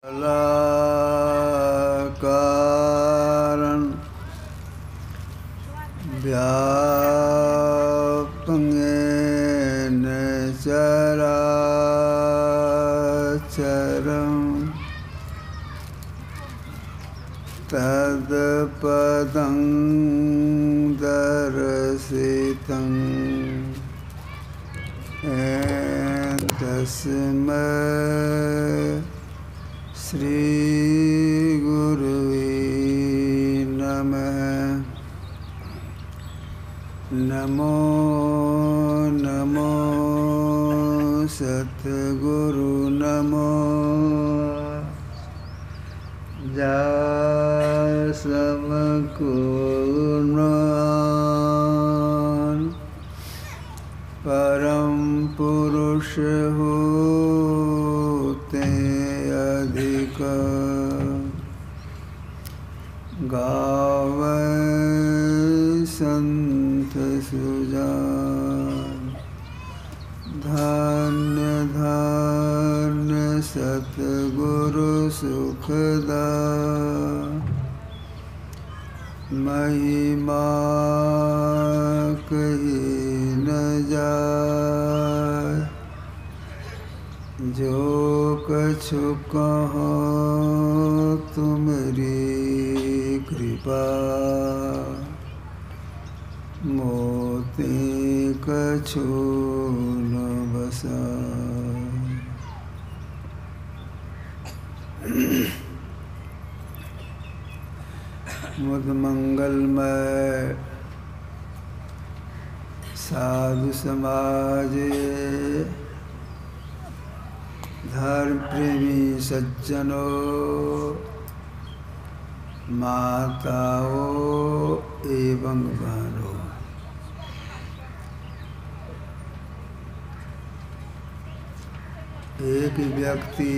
कारण व्याप्तेन चराचरं तत्पदं दर्शितं तस्मै श्री गुरुवे नमः। नमो नमो सद्गुरु नमो जासमकुर्वान् परम पुरुष होते अधिक गावै संत सुजान। धन्य धन्य सतगुरु सुखदा महिमा कही न जाय। जो कछु कहो तुमरी कृपा मोते कछु न बसा। मुद मंगलमय साधु समाज धर्म प्रेमी सज्जनों माताओं एवं बहनों, एक व्यक्ति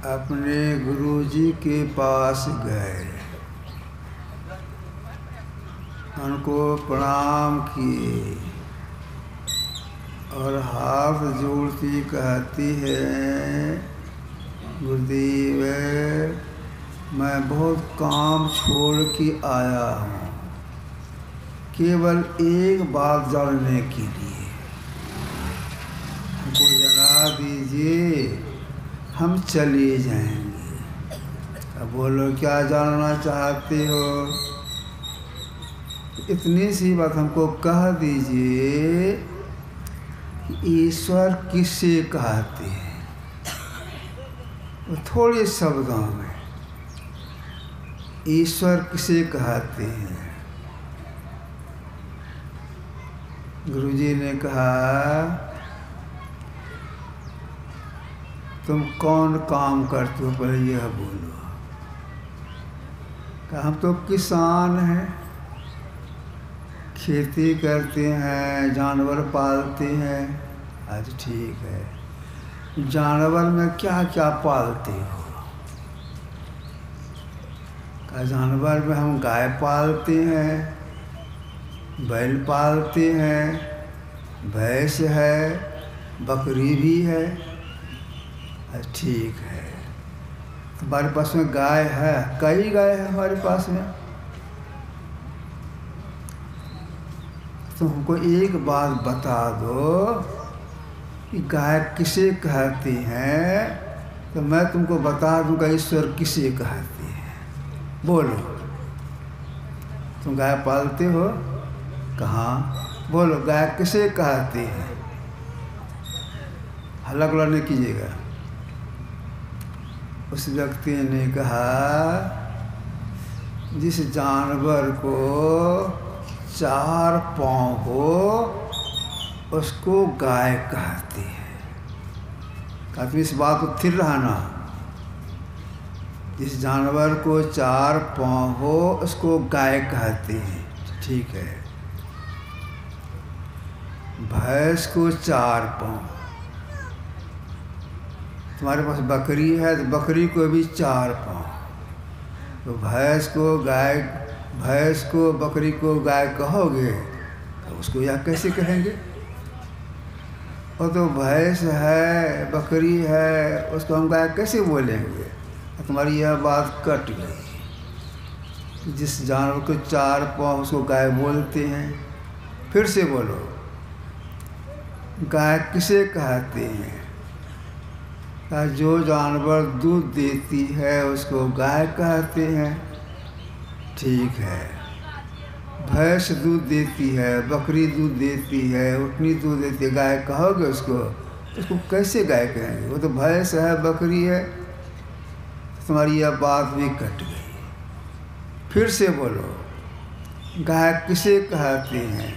अपने गुरुजी के पास गए, उनको प्रणाम किए और हाथ जोड़ती कहती है, गुरुदेव मैं बहुत काम छोड़ के आया हूँ, केवल एक बात जानने के लिए हमको जना दीजिए, हम चले जाएंगे। अब बोलो क्या जानना चाहते हो? इतनी सी बात हमको कह दीजिए, ईश्वर किसे कहते हैं? थोड़े शब्दों में ईश्वर किसे कहते हैं? गुरुजी ने कहा तुम कौन काम करते हो, पहले यह बोलो। कहा हम तो किसान हैं, खेती करते हैं, जानवर पालते हैं। आज ठीक है, जानवर में क्या क्या पालते हो? कहा जानवर में हम गाय पालते हैं, बैल पालते हैं, भैंस है, बकरी भी है। ठीक है, तुम्हारे पास में गाय है, कई गाय है हमारे पास में। तो हमको एक बात बता दो कि गाय किसे कहती हैं, तो मैं तुमको बता दूंगा ईश्वर किसे कहते हैं। बोलो, तुम गाय पालते हो? कहाँ? बोलो गाय किसे कहते हैं? हल्ला गुल्ला नहीं कीजिएगा। उस व्यक्ति ने कहा जिस जानवर को 4 पाँव हो उसको गाय कहते हैं। कहा तुम इस बात को स्थिर रहना, जिस जानवर को 4 पाँव हो उसको गाय कहते हैं। ठीक है, भैंस को 4 पाँव, तुम्हारे पास बकरी है तो बकरी को भी 4 पाँव, तो भैंस को बकरी को गाय कहोगे तो उसको यह कैसे कहेंगे? वो तो भैंस है, बकरी है, उसको हम गाय कैसे बोलेंगे? तुम्हारी यह बात कट गई। जिस जानवर को 4 पाँव उसको गाय बोलते हैं। फिर से बोलो, गाय किसे कहते हैं? जो जानवर दूध देती है उसको गाय कहते हैं। ठीक है, भैंस दूध देती है, बकरी दूध देती है, ऊँटनी दूध देती है, गाय कहोगे उसको? उसको कैसे गाय कहेंगे? वो तो भैंस है, बकरी है। तुम्हारी यह बात भी कट गई। फिर से बोलो, गाय किसे कहते हैं?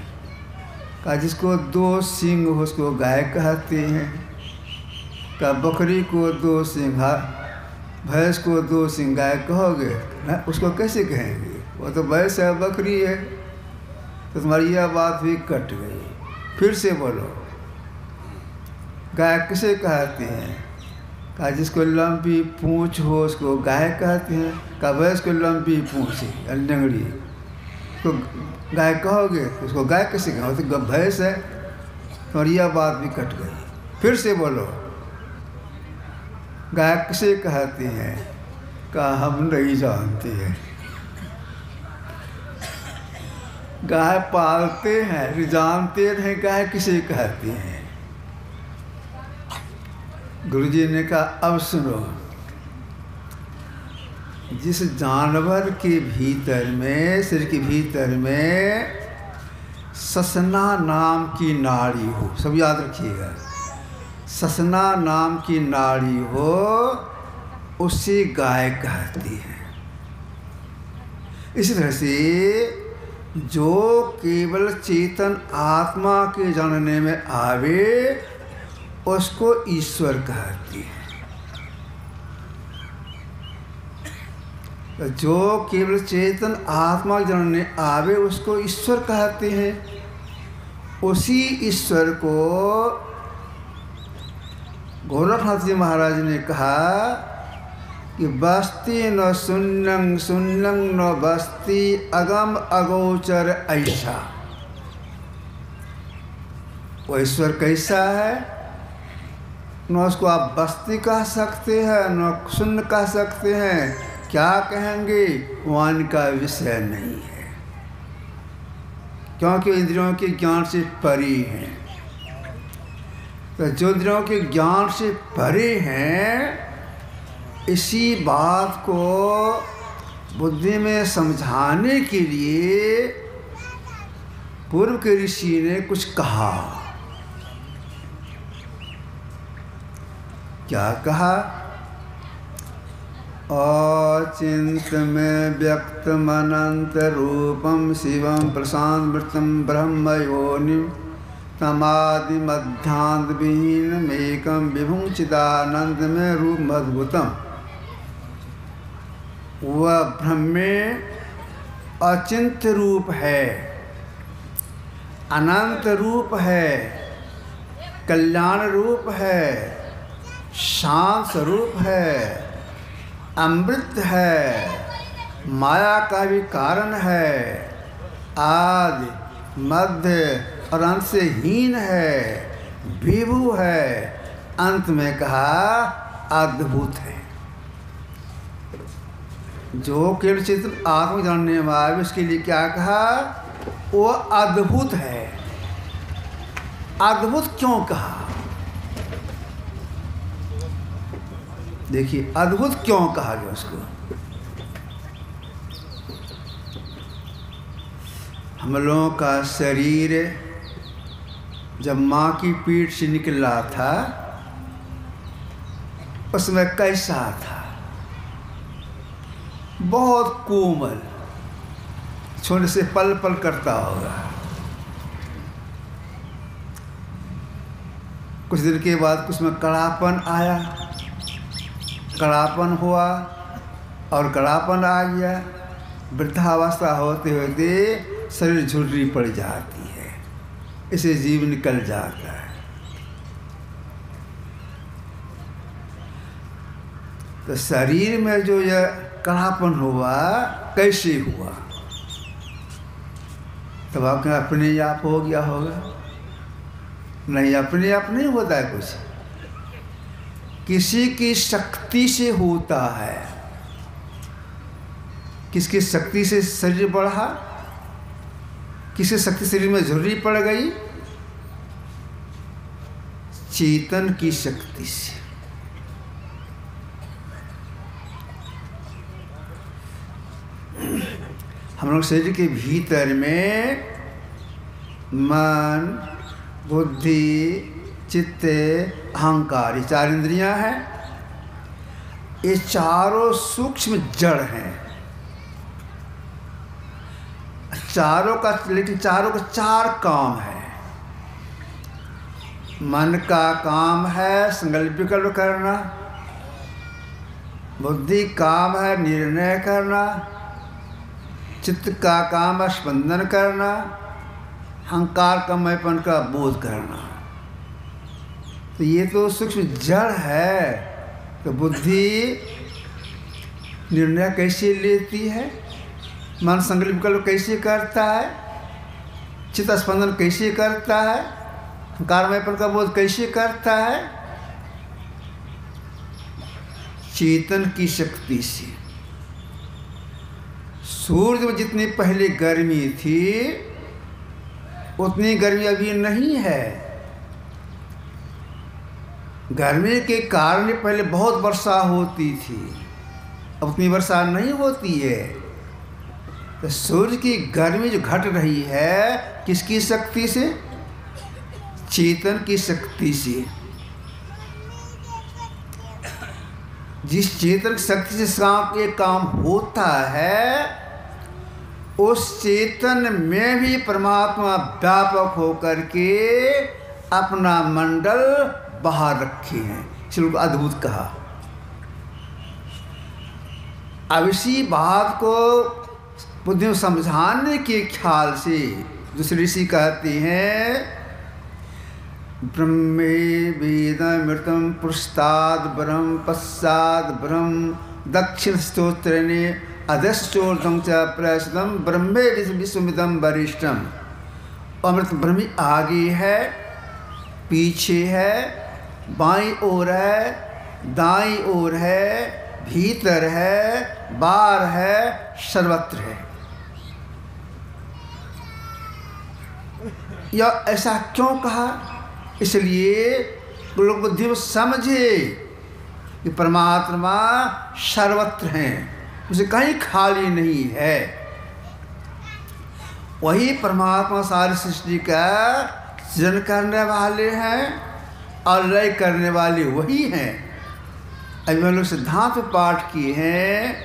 का जिसको 2 सींग हो उसको गाय कहते हैं। का बकरी को 2 सींग, भैंस को 2 सींग गाय कहोगे? उसको कैसे कहेंगे? वो तो भैंस है, बकरी है। तो तुम्हारी यह बात भी कट गई। फिर से बोलो, गाय किसे कहते हैं? का जिसको लंबी पूँछ हो उसको गाय कहते हैं। का भैंस को लंबी पूँछ है, लंगड़ी, तो गाय कहोगे? उसको गाय कैसे कहोगे? वो तो भैंस है। तुम्हारी यह बात भी कट गई। फिर से बोलो, गाय किसे कहते हैं? का हम नहीं जानते हैं। गाय पालते हैं, जानते नहीं गाय किसे कहते हैं। गुरुजी ने कहा, अब सुनो, जिस जानवर के भीतर में, सिर के भीतर में ससना नाम की नाड़ी हो, सब याद रखिएगा, ससना नाम की नाड़ी हो, उसे गाय कहती है। इसी तरह से जो केवल चेतन आत्मा के जानने में आवे उसको ईश्वर कहती है। जो केवल चेतन आत्मा के जानने आवे उसको ईश्वर कहते हैं। उसी ईश्वर को गोरखनाथ जी महाराज ने कहा कि बस्ती न शून्यं शून्यं न बस्ती अगम अगोचर ऐसा। वो ईश्वर कैसा है? न उसको आप बस्ती कह सकते हैं, न शून्य कह सकते हैं। क्या कहेंगे? वान का विषय नहीं है, क्योंकि इंद्रियों के ज्ञान से परे हैं। तो जो इंद्रियों के ज्ञान से परे हैं, इसी बात को बुद्धि में समझाने के लिए पूर्व के ऋषि ने कुछ कहा। क्या कहा? अचिंत में व्यक्तम अनंत रूपम शिवम प्रशांतम ब्रह्म योनिम तमादि मध्यांत विहीन एकम विभुं चिदानंद में रूप अद्भुतम। वह ब्रह्म अचिंत रूप है, अनंत रूप है, कल्याण रूप है, शांत स्वरूप है, अमृत है, माया का भी कारण है, आदि मध्य और अंत से हीन है, विभु है, अंत में कहा अद्भुत है। जो केवल चेतन आत्मा जानने वाले उसके लिए क्या कहा? वो अद्भुत है। अद्भुत क्यों कहा? देखिए, अद्भुत क्यों कहा गया उसको? हम लोगों का शरीर जब माँ की पीठ से निकला था उसमें कैसा था? बहुत कोमल, छूने से पल पल करता होगा। कुछ दिन के बाद उसमें कड़ापन आया, कड़ापन हुआ और कड़ापन आ गया। वृद्धावस्था होते होते शरीर झुर्री पड़ जाती है, इसे जीव निकल जाता है। तो शरीर में जो यह कड़ापन हुआ कैसे हुआ? तब आपके अपने आप हो गया होगा। नहीं, अपने आप नहीं होता है कुछ, किसी की शक्ति से होता है। किसकी शक्ति से शरीर बढ़ा, किसी शक्ति शरीर में जरूरी पड़ गई? चेतन की शक्ति से। हम लोग शरीर के भीतर में मन, बुद्धि, चित्त, अहंकार, ये 4 इंद्रियां हैं। ये चारों सूक्ष्म जड़ हैं। लेकिन चारों का 4 काम है। मन का काम है संकल्प विकल्प करना, बुद्धि काम है निर्णय करना, चित्त का काम है स्पंदन करना, अहंकार का मैंपन का बोध करना। तो ये तो सूक्ष्म जड़ है। तो बुद्धि निर्णय कैसे लेती है, मन संकल्प विकल्प कैसे करता है, चित्त स्पंदन कैसे करता है, अहंकार मैंपन का बोध कैसे करता है? चेतन की शक्ति से। सूर्य में जितनी पहले गर्मी थी उतनी गर्मी अभी नहीं है। गर्मी के कारण पहले बहुत वर्षा होती थी, अब उतनी वर्षा नहीं होती है। तो सूर्य की गर्मी जो घट रही है किसकी शक्ति से? चेतन की शक्ति से। जिस चेतन की शक्ति से ये काम होता है, उस चेतन में भी परमात्मा व्यापक होकर के अपना मंडल बाहर रखे हैं। इसलिए अद्भुत कहा। अब इसी बात को बुद्धि में समझाने के ख्याल से दूसरे ऋषि कहते हैं, ब्रह्मे वेदमृतं पुरस्ताद ब्रह्म पश्चाद ब्रह्म दक्षिण स्तोत्रने अधश्चोर्धं च प्रसिद्धं ब्रह्मे विश्वमिदं वरिष्ठम। अमृत ब्रह्मी आगे है, पीछे है, बाईं ओर है, दाईं ओर है, भीतर है, बाहर है, सर्वत्र है। यह ऐसा क्यों कहा? इसलिए लोग बुद्धि में समझे कि परमात्मा सर्वत्र हैं, उसे कहीं खाली नहीं है। वही परमात्मा सारी सृष्टि का सृजन करने वाले हैं और लय करने वाले वही हैं। अभी हम लोग सिद्धांत पाठ किए हैं,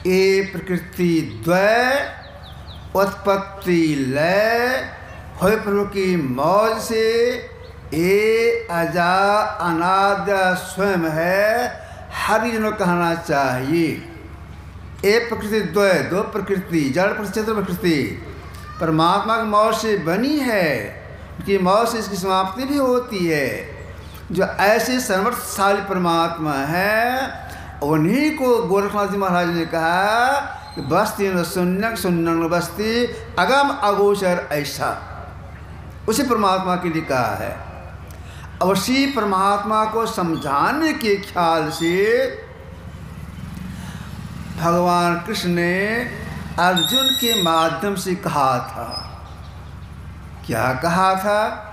ये प्रकृति द्वय उत्पत्ति लय होय प्रभु की मौज से, ये अजा अनाद्य स्वयं है, हर जनों कहना चाहिए। ये प्रकृति द्वय, 2 प्रकृति, जड़ प्रकृति चेतन प्रकृति परमात्मा की मौज से बनी है, उनकी मौज से इसकी समाप्ति भी होती है। जो ऐसे सर्वर्थशाली परमात्मा है, उन्हीं को गोरखनाथ जी महाराज ने कहा कि बस्ती न शून्य शून्य बस्ती अगम अगोचर ऐसा, उसी परमात्मा के लिए कहा है। अवश्य परमात्मा को समझाने के ख्याल से भगवान कृष्ण ने अर्जुन के माध्यम से कहा था। क्या कहा था?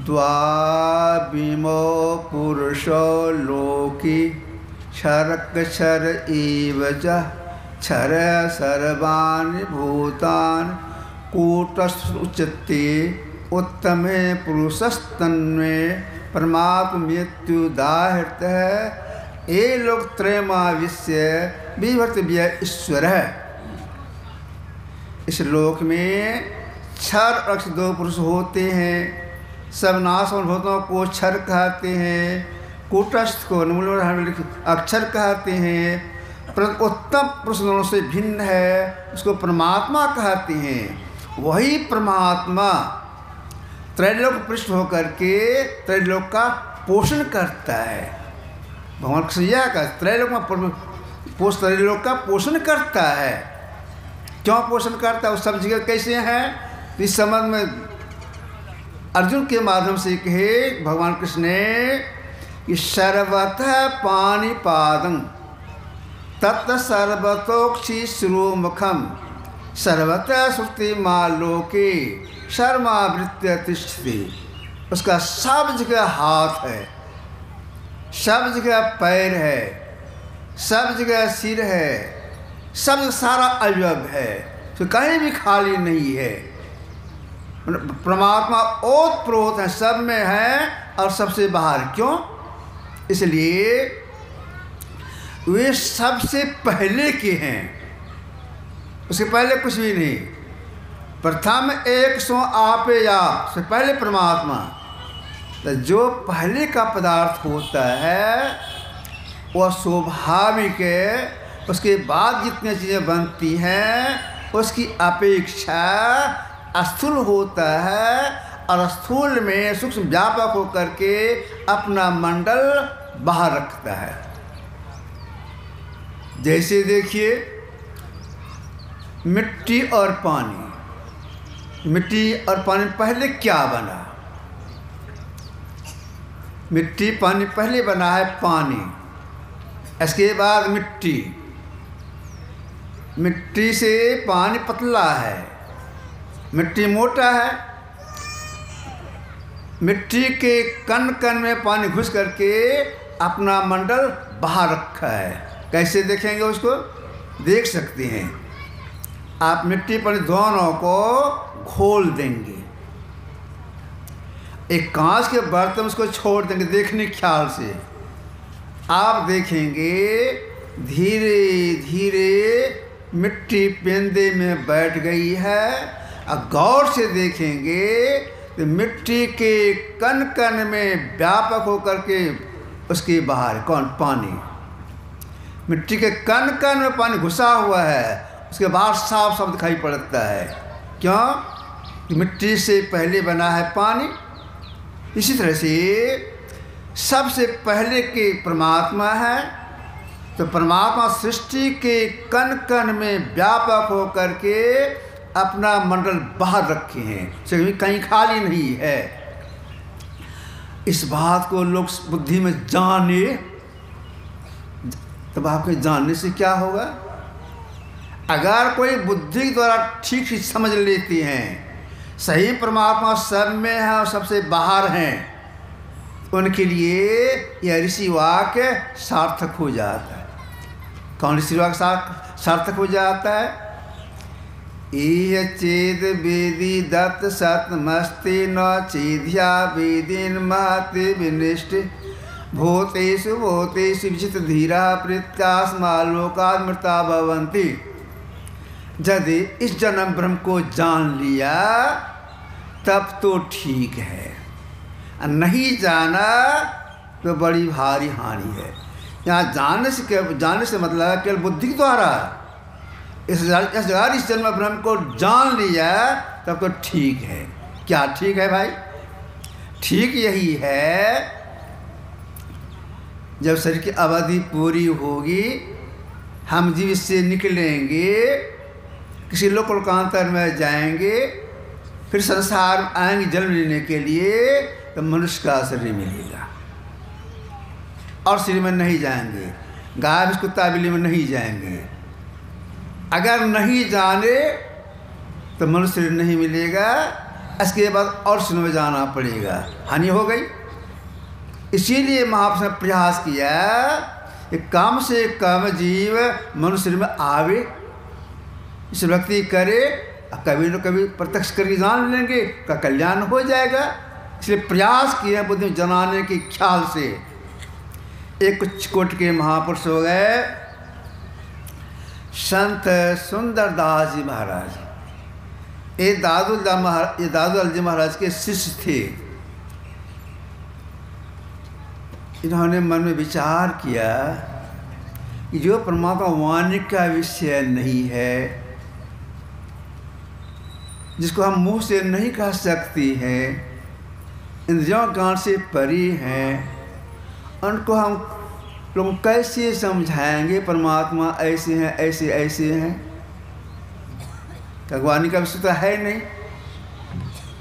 द्वाविमो पुरुषो लोके क्षरक्षर एव च क्षर सर्वाणि भूतानि कूटस्थ उच्यते उत्तमे पुरुषस्तन्मे परमात्मेत्युदाहृत है। ये लोग त्रयमाविश्य विभर्तव्य ईश्वर है। इस लोक में क्षर अक्ष 2 पुरुष होते हैं। सब नाशवान भूतों को क्षर कहते हैं, कूटस्थ को अक्षर कहते हैं। परंतु उत्तम पुरुष दोनों से भिन्न है, उसको परमात्मा कहते हैं। वही परमात्मा त्रैलोक पृष्ठ होकर के त्रैलोक का पोषण करता है। भगवान कृष्ण का त्रैलोक में त्रैलोक का पोषण करता है। क्यों पोषण करता है, वो सब जगह कैसे हैं। तो इस संबंध में अर्जुन के माध्यम से कहे भगवान कृष्ण ने कि सर्वतः पाणिपादं तत् सर्वतोक्षि शिरोमुखम सर्वतः श्रुतिमालोके शर्मावृत्य तिष्ठति। उसका सब जगह हाथ है, सब जगह पैर है, सब जगह सिर है, सब सारा अवयव है, तो कहीं भी खाली नहीं है। परमात्मा ओत प्रोत है, सब में है और सबसे बाहर। क्यों? इसलिए वे सबसे पहले के हैं, उसके पहले कुछ भी नहीं। प्रथम एक सो आपे आप, से पहले परमात्मा। तो जो पहले का पदार्थ होता है वह स्वाभाविक है, उसके बाद जितनी चीज़ें बनती हैं उसकी अपेक्षा स्थूल होता है, और स्थूल में सूक्ष्म व्यापक होकर के अपना मंडल बाहर रखता है। जैसे देखिए मिट्टी और पानी, मिट्टी और पानी पहले क्या बना? मिट्टी पानी पहले बना है पानी, इसके बाद मिट्टी। मिट्टी से पानी पतला है, मिट्टी मोटा है। मिट्टी के कण कण में पानी घुस करके अपना मंडल बाहर रखा है। कैसे देखेंगे उसको? देख सकते हैं आप, मिट्टी पानी दोनों को घोल देंगे, एक कांच के बर्तन उसको छोड़ देंगे देखने के ख्याल से। आप देखेंगे धीरे धीरे मिट्टी पेंदे में बैठ गई है, और गौर से देखेंगे तो मिट्टी के कण कण में व्यापक होकर के उसके बाहर कौन? पानी। मिट्टी के कण कण में पानी घुसा हुआ है, उसके बाहर साफ साफ दिखाई पड़ता है। क्यों? कि मिट्टी से पहले बना है पानी। इसी तरह से सबसे पहले के परमात्मा है, तो परमात्मा सृष्टि के कण कण में व्यापक होकर के अपना मंडल बाहर रखे हैं, कहीं खाली नहीं है। इस बात को लोग बुद्धि में जाने, तब आपके जानने से क्या होगा? अगर कोई बुद्धि द्वारा ठीक से समझ लेती हैं सही परमात्मा सब में है और सबसे बाहर हैं, उनके लिए यह ऋषि वाक्य सार्थक हो जाता है। कौन ऋषि वाक्य सार्थक हो जाता है? इह चेद वेदी दत्त सतमस्ति न चेध्या वेदीन महति विनिष्ट भूतेषु भूतेषु विचित धीरा प्रीत्यास्मालोकामृता भवन्ति। यदि इस जन्म ब्रह्म को जान लिया तब तो ठीक है, नहीं जाना तो बड़ी भारी हानि है। यहाँ जानने से मतलब है केवल बुद्धि के द्वारा इस जन्म ब्रह्म को जान लिया तब तो ठीक है। क्या ठीक है भाई? ठीक यही है, जब शरीर की अवधि पूरी होगी, हम जीव इससे निकलेंगे, किसी लोकांतर में जाएंगे, फिर संसार में आएंगे जन्म लेने के लिए, तो मनुष्य का शरीर मिलेगा और शरीर में नहीं जाएंगे, गाय भैंस कुत्ता बिल्ली में नहीं जाएंगे। अगर नहीं जाने तो मनुष्य शरीर नहीं मिलेगा, इसके बाद और शरीर में जाना पड़ेगा, हानि हो गई। इसीलिए महापुरुष ने प्रयास किया कि कम से कम जीव मनुष्य शरीर में आवे, इस भक्ति करे, कभी न कभी प्रत्यक्ष करके जान लेंगे, का कल्याण हो जाएगा। इसलिए प्रयास किया बुद्धि में जनाने के ख्याल से। एक कुछ कोट के महापुरुष हो गए संत सुंदरदास जी महाराज। ये दादूलाल जी महाराज के शिष्य थे। इन्होंने मन में विचार किया कि जो परमात्मा वाणी का विषय नहीं है, जिसको हम मुंह से नहीं कह सकती हैं, इंद्रियों कान से परी हैं, उनको हम लोग कैसे समझाएंगे परमात्मा ऐसे हैं ऐसे ऐसे हैं। भगवानी का विषय तो है नहीं।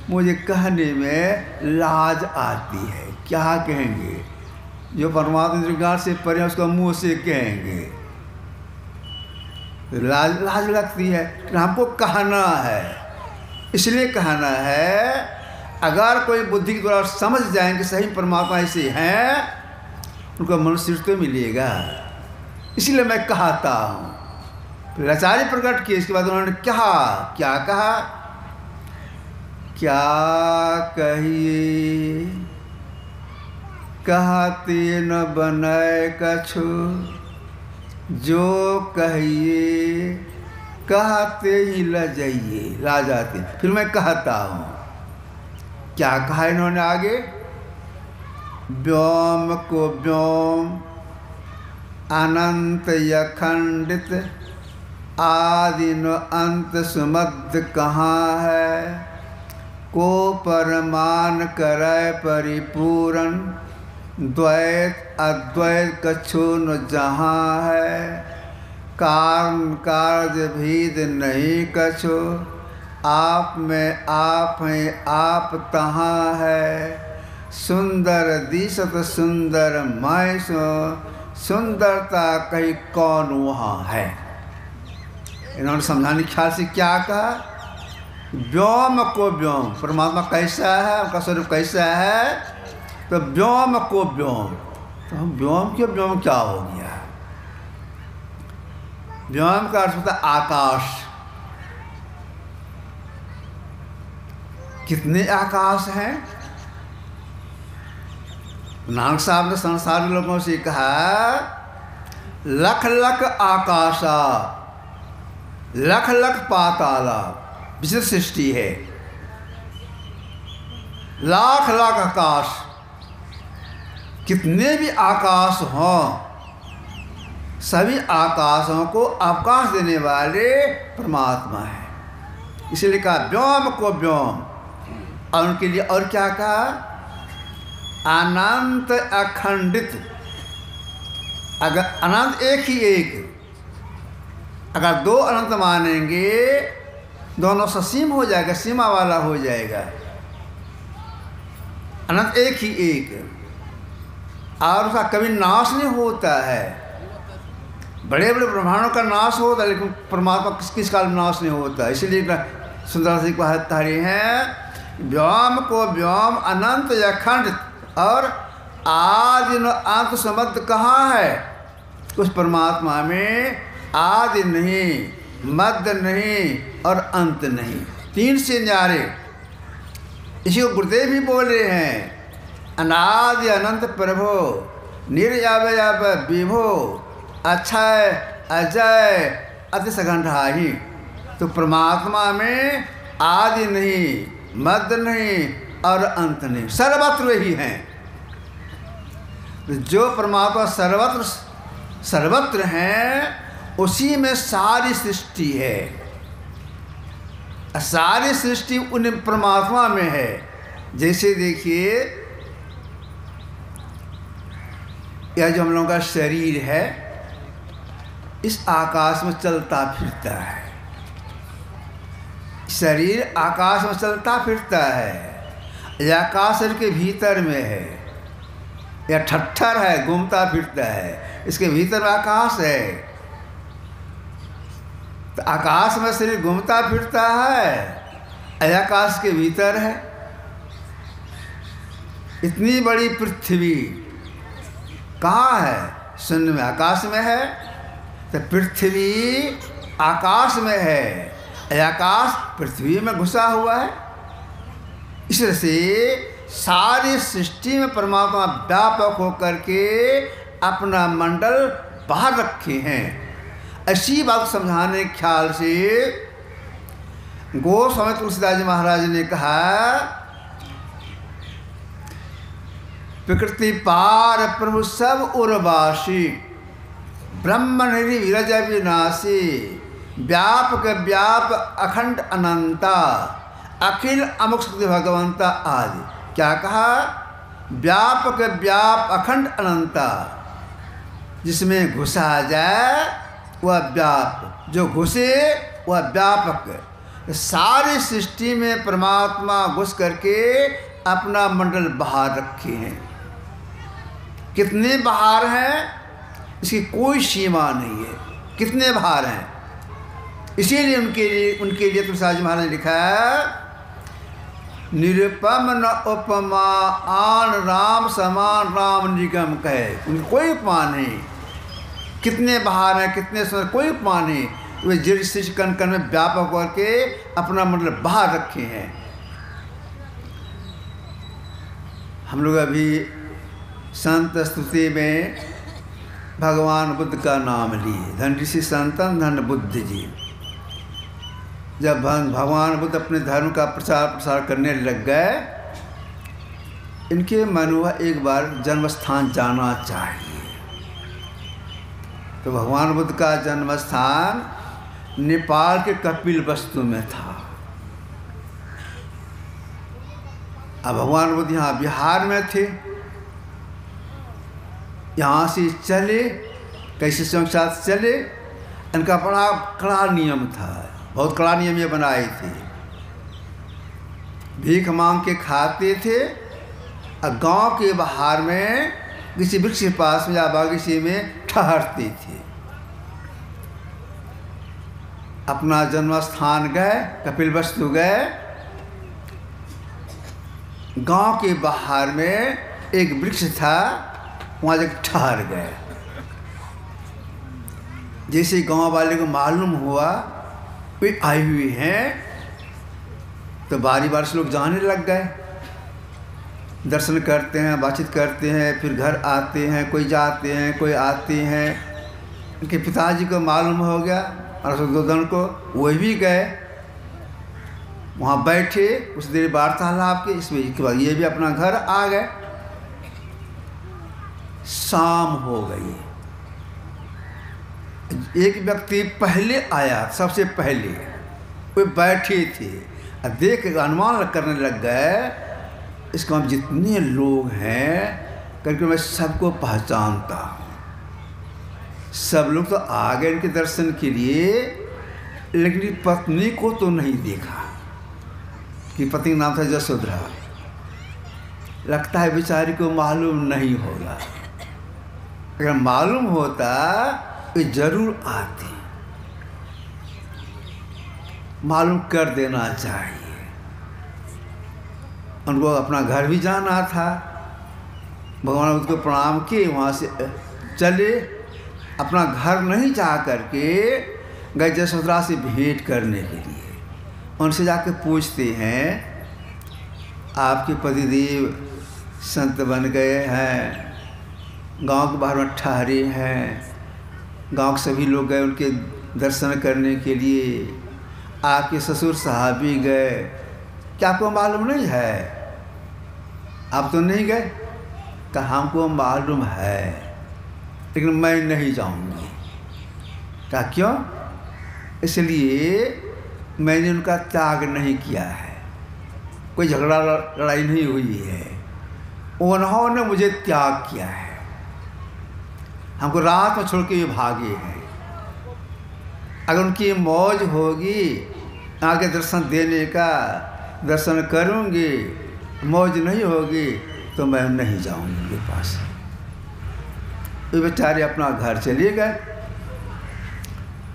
मुझे कहने में लाज आती है, क्या कहेंगे? जो परमात्मा दृष्टि से परे हैं उसको मुंह से कहेंगे, लाज लगती है। हमको कहना है, इसलिए कहना है, अगर कोई बुद्धि के द्वारा समझ जाएंगे सही परमात्मा ऐसे हैं, उनको मनुष्य तो मिलेगा। इसलिए मैं कहता हूँ। फिर आचार्य प्रकट किए, इसके बाद उन्होंने क्या कहा? क्या कहिए कहते न बनाए कछु, जो कहिए कहते ही लजाइए, ला जाते। फिर मैं कहता हूँ, क्या कहा इन्होंने आगे? व्योम को व्योम अनंत अखंडित, आदि न अंत सुमद्ध कहाँ है, को परमान करे परिपूर्ण, द्वैत अद्वैत कछु न जहाँ है, कारण कार्य भेद नहीं कछु, आप में आप हैं आप तहाँ है, सुंदर दिशत सुंदर मैं सो, सुंदरता कहीं कौन वहाँ है। इन्होंने समझाने ख्याल से क्या कहा? व्योम को व्योम, परमात्मा कैसा है, उनका स्वरूप कैसा है? तो व्योम को व्योम, तो हम व्योम के व्योम क्या हो गया? व्योम का अर्थ होता है आकाश। कितने आकाश हैं? नानक साहब ने संसारी लोगों से कहा, लख लख आकाशा लख लख पाताला, विचित्र सृष्टि है। लाख लाख आकाश, कितने भी आकाश हों, सभी आकाशों को अवकाश देने वाले परमात्मा है। इसलिए कहा व्योम को व्योम। और उनके लिए और क्या कहा? अनंत अखंडित। अगर अनंत एक ही एक, अगर दो अनंत मानेंगे, दोनों ससीम हो जाएगा, सीमा वाला हो जाएगा। अनंत एक ही एक, और उसका कभी नाश नहीं होता है। बड़े बड़े ब्रह्मांडों का नाश होता है, लेकिन परमात्मा किस काल में नाश नहीं होता। इसलिए सुंदर सिंह कहता हैं, व्योम को व्योम अनंत अखंड, और आदि न अंत संबद्ध कहाँ है? उस परमात्मा में आदि नहीं, मध्य नहीं और अंत नहीं, तीन से न्यारे। इसी को गुरुदेव भी बोल रहे हैं, अनादि अनंत प्रभो निर्यावयाव विभो, अक्षय अजय अति सघंठाही। तो परमात्मा में आदि नहीं, मध्य नहीं और अंत नहीं, सर्वत्र वही हैं। जो परमात्मा सर्वत्र हैं, उसी में सारी सृष्टि है। सारी सृष्टि उन परमात्मा में है। जैसे देखिए, यह जो हम लोगों का शरीर है, इस आकाश में चलता फिरता है। शरीर आकाश में चलता फिरता है। यह आकाश शरीर के भीतर में है। यह ठट्ठर है, घूमता फिरता है, इसके भीतर में आकाश है। तो आकाश में शरीर घूमता फिरता है, आकाश के भीतर है। इतनी बड़ी पृथ्वी कहाँ है? शून्य में, आकाश में है। तो पृथ्वी आकाश में है, आकाश पृथ्वी में घुसा हुआ है। इस तरह से सारी सृष्टि में परमात्मा व्यापक होकर के अपना मंडल बाहर रखे हैं। ऐसी बात समझाने के ख्याल से गोस्वामी तुलसीदास जी महाराज ने कहा, प्रकृति पार प्रभु सब उर्वासी, ब्रह्म निधि विरज विनाशी, व्यापक व्याप अखंड अनंता, अखिल अमुक शक्ति भगवंता आदि। क्या कहा? व्यापक व्याप अखंड अनंता, जिसमें घुसा जाए वह व्याप, जो घुसे वह व्यापक, सारी सृष्टि में परमात्मा घुस करके अपना मंडल बाहर रखे हैं। कितने बाहर हैं इसकी कोई सीमा नहीं है, कितने बाहर हैं। इसीलिए उनके लिए तुलसीदास जी महाराज ने लिखा है, निरुपम न उपमा आन राम समान राम निगम कहे। उनकी कोई उपमा नहीं, कितने बाहर हैं, कितने सुंदर, कोई उपमा नहीं। वे जड़ कण कण में व्यापक करके अपना मतलब बाहर रखे हैं। हम लोग अभी संत स्तुति में भगवान बुद्ध का नाम लिए, धन ऋषि संतन धन बुद्ध जी। जब भगवान बुद्ध अपने धर्म का प्रसार करने लग गए, इनके मन हुआ एक बार जन्म स्थान जाना चाहिए। तो भगवान बुद्ध का जन्म स्थान नेपाल के कपिलवस्तु में था। अब भगवान बुद्ध यहाँ बिहार में थे, यहाँ से चले, कैसे संसार चले, इनका बड़ा कड़ा नियम था, बहुत कड़ा नियम ये बनाए थे। भीख मांग के खाते थे और गांव के बाहर में किसी वृक्ष के पास में या बागीचे में ठहरते थे। अपना जन्म स्थान गए, कपिलवस्तु गए, गांव के बाहर में एक वृक्ष था, वहाँ जाकर ठहर गए। जैसे गांव वाले को मालूम हुआ वे आए हुए हैं, तो बारी बारी से लोग जाने लग गए, दर्शन करते हैं, बातचीत करते हैं, फिर घर आते हैं, कोई जाते हैं, कोई आते हैं। उनके पिताजी को मालूम हो गया और सुदोधन को, वही भी गए, वहाँ बैठे, कुछ देर वार्तालाप के, इसके बाद ये भी अपना घर आ गए। शाम हो गई, एक व्यक्ति पहले आया, सबसे पहले वे बैठे थे, देख अनुमान करने लग गए, इसका जितने लोग हैं करके मैं सबको पहचानता हूँ। सब लोग तो आ गए इनके दर्शन के लिए, लेकिन पत्नी को तो नहीं देखा, कि पत्नी का नाम था यशोधरा। लगता है बेचारी को मालूम नहीं होगा, अगर मालूम होता तो जरूर आती, मालूम कर देना चाहिए। उनको अपना घर भी जाना था, भगवान बुद्ध को प्रणाम किए, वहाँ से चले, अपना घर नहीं जा करके गए यशोधरा से भेंट करने के लिए। उनसे जाके पूछते हैं, आपके पतिदेव संत बन गए हैं, गांव के बाहर में ठहरे हैं, गांव के सभी लोग गए उनके दर्शन करने के लिए, आपके ससुर साहब भी गए, क्या आपको मालूम नहीं है? आप तो नहीं गए? कहा हमको मालूम है, लेकिन मैं नहीं जाऊंगी। कहा क्यों? इसलिए मैंने उनका त्याग नहीं किया है, कोई झगड़ा लड़ाई नहीं हुई है, उन्होंने मुझे त्याग किया है, हमको रात में छोड़ के ये भागे हैं। अगर उनकी मौज होगी आगे दर्शन देने का, दर्शन करूंगी, मौज नहीं होगी तो मैं नहीं जाऊंगी उनके पास। वे बेचारे अपना घर चले गए।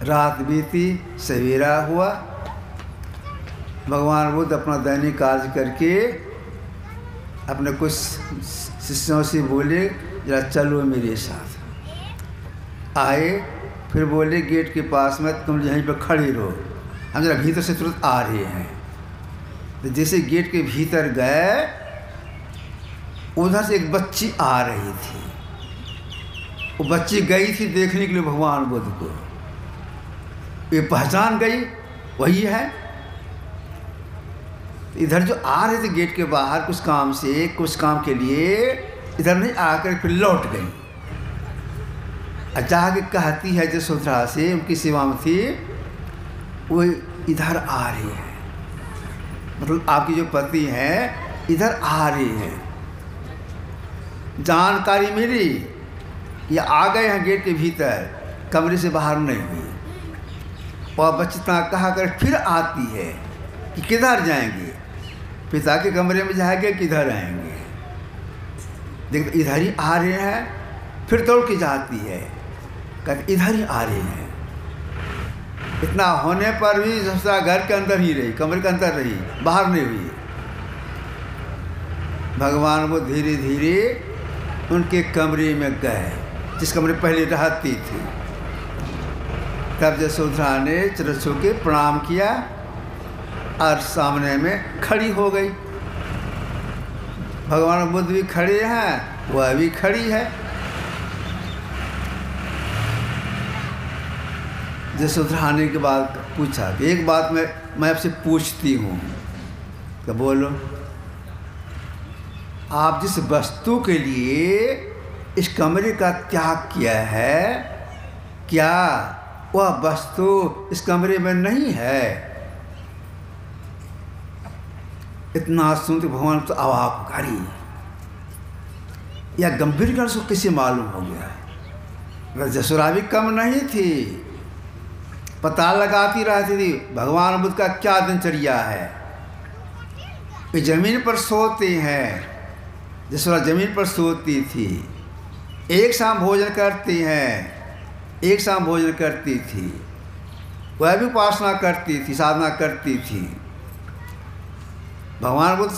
रात बीती, सवेरा हुआ, भगवान बुद्ध अपना दैनिक कार्य करके अपने कुछ शिष्यों से बोले, जरा चलो मेरे साथ। आए, फिर बोले गेट के पास में तुम यहीं पर खड़े रहो, हम जरा भीतर से तुरंत आ रहे हैं। तो जैसे गेट के भीतर गए, उधर से एक बच्ची आ रही थी। वो बच्ची गई थी देखने के लिए भगवान बुद्ध को, ये पहचान गई वही है। इधर जो आ रहे थे गेट के बाहर कुछ काम से, कुछ काम के लिए, इधर नहीं आकर फिर लौट गई। जाके कहती है यशोधरा से, उनकी सेवा में थी, वो इधर आ रही है, मतलब आपकी जो पति हैं इधर आ रही हैं। जानकारी मिली, ये आ गए हैं गेट के भीतर, कमरे से बाहर नहीं हुई। वह बच्ची इतना कहा कर फिर आती है कि किधर जाएंगे, पिता के कमरे में जाएंगे किधर आएंगे, देख इधर ही आ रहे हैं। फिर दौड़ के जाती है, कहते इधर ही आ रहे हैं। इतना होने पर भी ससुरा घर के अंदर ही रही, कमरे के अंदर रही, बाहर नहीं हुई। भगवान वो धीरे धीरे उनके कमरे में गए, जिस कमरे पहले रहती थी। तब यशोधरा ने चरण छू के प्रणाम किया और सामने में खड़ी हो गई। भगवान बुद्ध भी खड़े हैं, वह भी खड़ी है। यशोधरा आने के बाद पूछा कि एक बात मैं आपसे पूछती हूँ, तो बोलो। आप जिस वस्तु के लिए इस कमरे का त्याग किया है, क्या वह वस्तु इस कमरे में नहीं है? इतना सुनते भगवान तो अवाक करी, या गंभीर कर उसको किसे मालूम हो गया। यशोधरा भी कम नहीं थी, पता लगाती रहती थी भगवान बुद्ध का क्या दिनचर्या है। वे जमीन पर सोते हैं, यशोधरा जमीन पर सोती थी, एक शाम भोजन करती हैं, एक शाम भोजन करती थी। वह भी उपासना करती थी, साधना करती थी। भगवान बुद्ध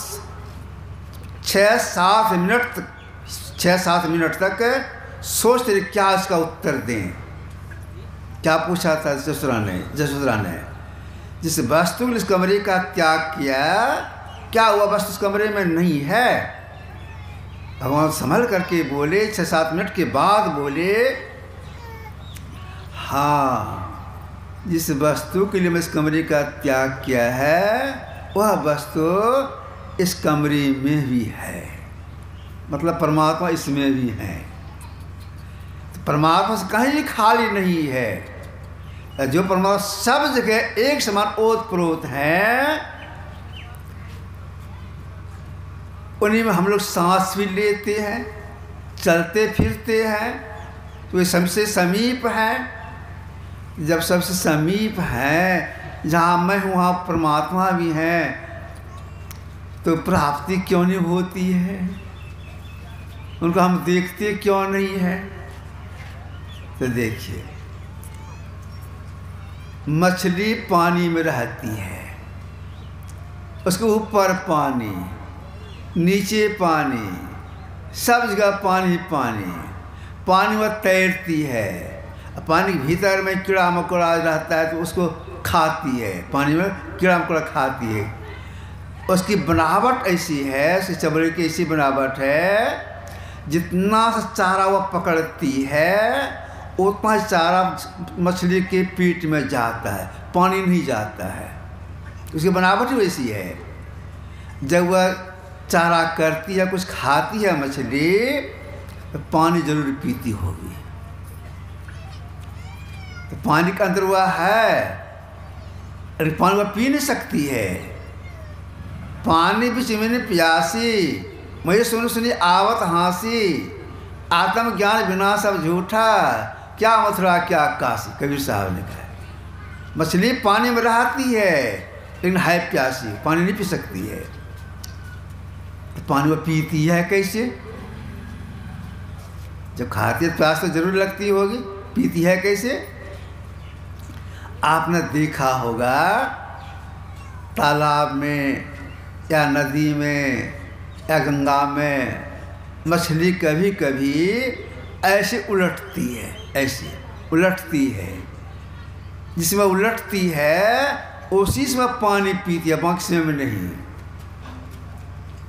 6-7 मिनट तक सोचते थे क्या इसका उत्तर दें। क्या पूछा था यशोधरा ने जिस वस्तु ने इस कमरे का त्याग किया, क्या वह वस्तु इस कमरे में नहीं है? भगवान संभल करके बोले, 6-7 मिनट के बाद बोले, हाँ, जिस वस्तु के लिए मैं इस कमरे का त्याग किया है, वह वस्तु इस कमरे में भी है। मतलब परमात्मा इसमें भी है। तो परमात्मा से कहीं खाली नहीं है। जो परमात्मा सब जगह एक समान ओतप्रोत है, उन्हीं में हम लोग सांस भी लेते हैं, चलते फिरते हैं, तो ये सबसे समीप है। जब सबसे समीप है, जहाँ मैं हूँ वहाँ परमात्मा भी है, तो प्राप्ति क्यों नहीं होती है? उनको हम देखते क्यों नहीं है? तो देखिए, मछली पानी में रहती है, उसके ऊपर पानी, नीचे पानी, सब जगह पानी पानी, पानी में तैरती है। पानी के भीतर में कीड़ा मकोड़ा रहता है तो उसको खाती है, पानी में कीड़ा मकोड़ा खाती है। उसकी बनावट ऐसी है, उसकी चमड़े की ऐसी बनावट है, जितना सा चारा वह पकड़ती है उतना ही चारा मछली के पेट में जाता है, पानी नहीं जाता है। उसकी बनावट वैसी है। जब वह चारा करती है, कुछ खाती है मछली, तो पानी जरूर पीती होगी। तो पानी के अंदर वह है, अरे पानी वह पी नहीं सकती है। पानी बीच में प्यासी, मुझे सुनी आवत हाँसी, आत्मज्ञान बिना सब झूठा, क्या मथुरा क्या काशी, कबीर साहब ने कहा। मछली पानी में रहती है लेकिन है प्यासी, पानी नहीं पी सकती है। तो पानी वह पीती है कैसे? जब खाती है प्यास तो जरूर लगती होगी, पीती है कैसे? आपने देखा होगा तालाब में या नदी में या गंगा में मछली कभी कभी ऐसे उलटती है, ऐसे उलटती है। जिसमें उलटती है उसी से पानी पीती है, बाकी में नहीं।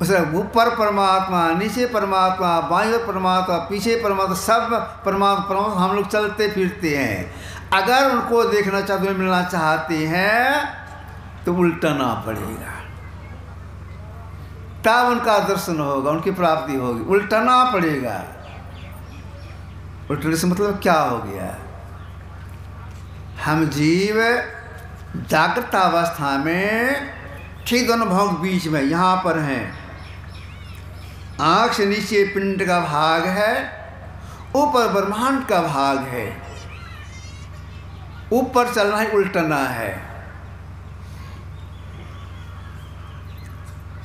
उसमें ऊपर परमात्मा, नीचे परमात्मा, बाईं ओर परमात्मा, पीछे परमात्मा, सब परमात्मा हम लोग चलते फिरते हैं। अगर उनको देखना चाहते हैं, मिलना चाहते हैं, तो उल्टना पड़ेगा, तब उनका दर्शन होगा, उनकी प्राप्ति होगी। उल्टना पड़ेगा। उल्टने से मतलब क्या हो गया? हम जीव जागृत अवस्था में ठीक दोनों भाग बीच में यहाँ पर हैं। आँख से नीचे पिंड का भाग है, ऊपर ब्रह्मांड का भाग है। ऊपर चलना है, उल्टना है।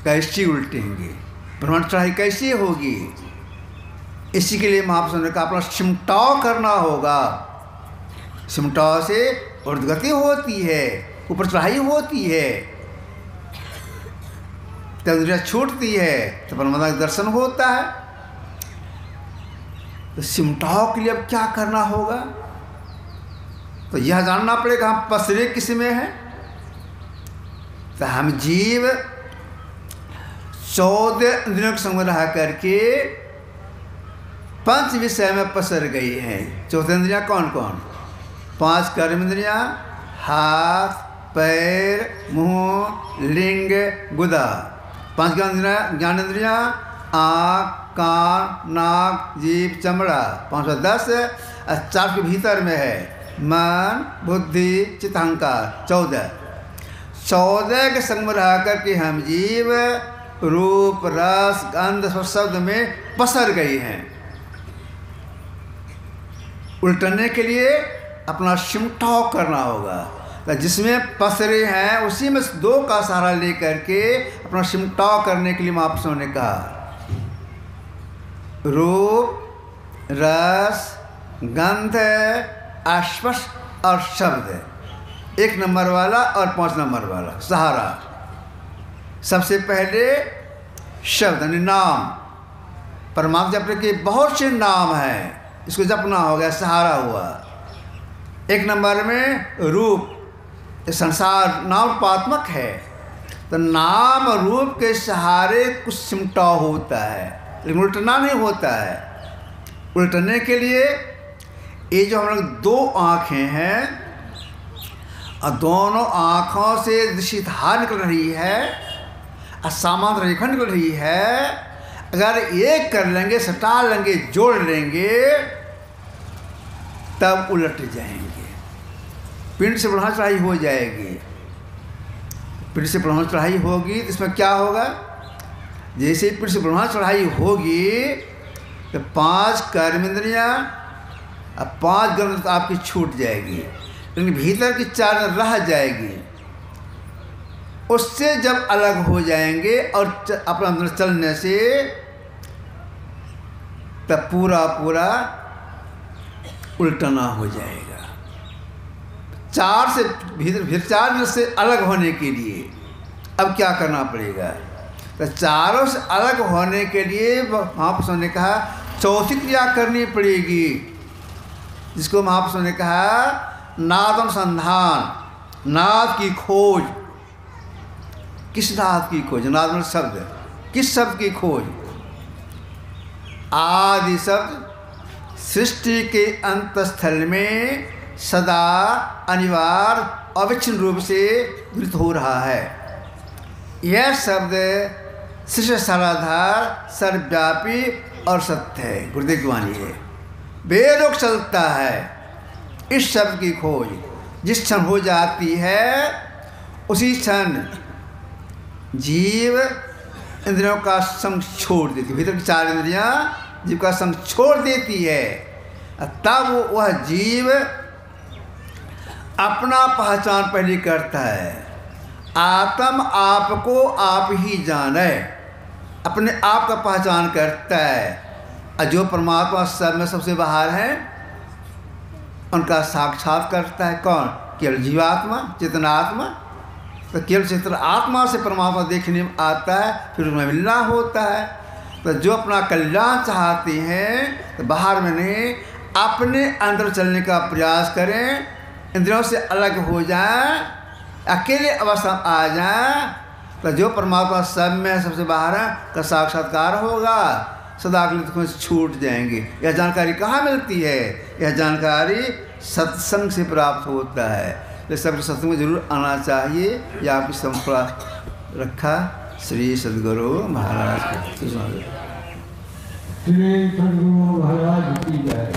कैसी उल्टेंगे, भ्रमण चढ़ाई कैसी होगी? इसी के लिए महापुरुषों ने कहा अपना सिमटाव करना होगा। सिमटाव से उर्दगति होती है, ऊपर चढ़ाई होती है, तंद्रिया छूटती है, तो परमात्मा का दर्शन होता है। तो सिमटाव के लिए अब क्या करना होगा? तो यह जानना पड़ेगा हम पसरे किस में हैं। तो हम जीव 14 इंद्रियों को संग रह करके 5 विषय में पसर गई हैं। 14 इंद्रियां कौन कौन? 5 कर्म इंद्रियां, हाथ, पैर, मुंह, लिंग, गुदा। 5 ज्ञान इंद्रियां, आँख, कान, नाक, जीभ, चमड़ा। 5 और 10 4 के भीतर में है मन, बुद्धि, चित्त, अहंकार। 14 के संग में रह करके हम जीव रूप, रस, गंध, स्पर्श, शब्द में पसर गई हैं। उल्टने के लिए अपना सिमटाव करना होगा। तो जिसमें पसरे हैं उसी में 2 का सहारा लेकर के अपना सिमटाव करने के लिए महापुरुषों ने कहा रूप, रस, गंध, स्पर्श और शब्द। 1 नंबर वाला और 5 नंबर वाला सहारा। सबसे पहले शब्द यानी नाम। परमात्मा जपने के बहुत से नाम हैं, इसको जपना हो गया, सहारा हुआ। 1 नंबर में रूप, संसार नामपात्मक है, तो नाम रूप के सहारे कुछ सिमटाव होता है, लेकिन उल्टना नहीं होता है। उल्टने के लिए ये जो हम लोग 2 आँखें हैं और दोनों आँखों से दृष्टि धार निकल रही है और सामान्य रेखा निकल रही है। अगर एक कर लेंगे, सटा लेंगे, जोड़ लेंगे, तब उलट जाएंगे, पिंड से बढ़ा चढ़ाई हो जाएगी। पिंड से बढ़ा चढ़ाई होगी तो इसमें क्या होगा? जैसे पिंड से बढ़ा चढ़ाई होगी तो 5 कर्म इंद्रियां और 5 गंध तो आपकी छूट जाएगी, लेकिन भीतर की 4 रह जाएगी। उससे जब अलग हो जाएंगे और अपना अंदर चलने से, तब पूरा उल्टना हो जाएगा। 4 से भीतर 4 से अलग होने के लिए अब क्या करना पड़ेगा? तो 4 से अलग होने के लिए महापुरुषों ने कहा चौथी क्रिया करनी पड़ेगी, जिसको महापुरुषों ने कहा नाद अनुसंधान, नाद की खोज। किस नाद की खोज? नाद मतलब शब्द। किस शब्द की खोज? आदि शब्द सृष्टि के अंतस्थल में सदा अनिवार्य अविच्छिन्न रूप से घृत हो रहा है। यह शब्द सृष्टि साराधार, सर्वव्यापी और सत्य है, गुरुदेव की वाणी है। बेरोक चलता है। इस शब्द की खोज जिस क्षण हो जाती है उसी क्षण जीव इंद्रियों का संग छोड़ देती है। भीतर की 4 इंद्रियां जीव का संग छोड़ देती है, तब वह जीव अपना पहचान पहले करता है। आत्म आपको आप ही जाने, अपने आप का पहचान करता है। और जो परमात्मा सब में सबसे बाहर है उनका साक्षात करता है। कौन? केवल जीवात्मा, चेतनात्मा। तो केवल चेतन आत्मा से परमात्मा देखने में आता है, फिर उनमें मिलना होता है। तो जो अपना कल्याण चाहते हैं तो बाहर में नहीं, अपने अंदर चलने का प्रयास करें, इंद्रियों से अलग हो जाएं, अकेले अवस्था में आ जाएं, तो जो परमात्मा सब में सबसे बाहर है का साक्षात्कार होगा। सदा के लिए छूट जाएंगे। यह जानकारी कहाँ मिलती है? यह जानकारी सत्संग से प्राप्त होता है। तो सब सत्संग में जरूर आना चाहिए। यह आपकी संपदा रखा श्री सद्गुरु महाराज की। श्री सद्गुरु महाराज की जय।